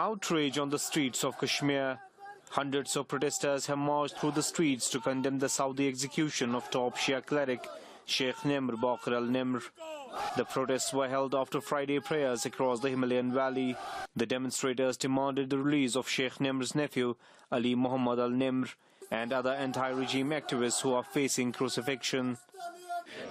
Outrage on the streets of Kashmir. Hundreds of protesters have marched through the streets to condemn the Saudi execution of top Shia cleric Sheikh Namr Baqir al-Namr. The protests were held after Friday prayers across the Himalayan valley. The demonstrators demanded the release of Sheikh Namr's nephew, Ali Muhammad al-Namr, and other anti-regime activists who are facing crucifixion.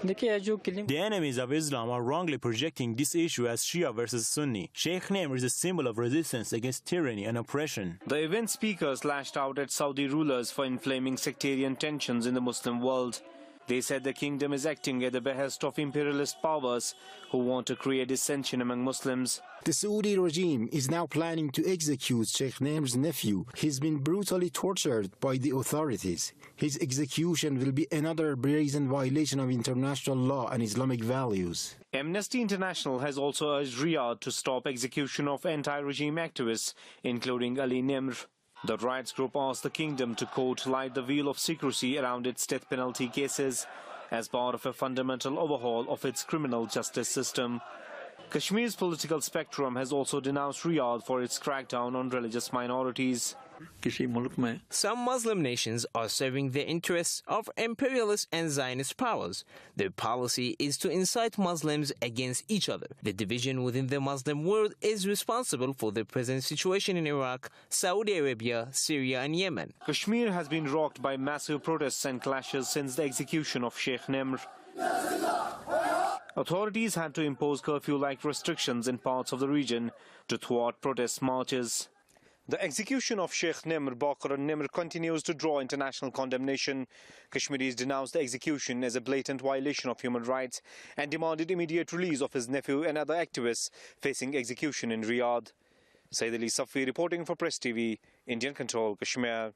The enemies of Islam are wrongly projecting this issue as Shia versus Sunni. Sheikh Namr is a symbol of resistance against tyranny and oppression. The event speakers lashed out at Saudi rulers for inflaming sectarian tensions in the Muslim world. They said the kingdom is acting at the behest of imperialist powers who want to create dissension among Muslims. The Saudi regime is now planning to execute Sheikh Namr's nephew. He's been brutally tortured by the authorities. His execution will be another brazen violation of international law and Islamic values. Amnesty International has also urged Riyadh to stop execution of anti-regime activists, including Ali Namr. The rights group asked the kingdom to, quote, light the veil of secrecy around its death penalty cases as part of a fundamental overhaul of its criminal justice system. Kashmir's political spectrum has also denounced Riyadh for its crackdown on religious minorities. Some Muslim nations are serving the interests of imperialist and Zionist powers. Their policy is to incite Muslims against each other. The division within the Muslim world is responsible for the present situation in Iraq, Saudi Arabia, Syria and Yemen. Kashmir has been rocked by massive protests and clashes since the execution of Sheikh Namr. Authorities had to impose curfew-like restrictions in parts of the region to thwart protest marches. The execution of Sheikh Namr Baqir al-Namr continues to draw international condemnation. Kashmiris denounced the execution as a blatant violation of human rights and demanded immediate release of his nephew and other activists facing execution in Riyadh. Saeed Ali Safi reporting for Press TV, Indian Control, Kashmir.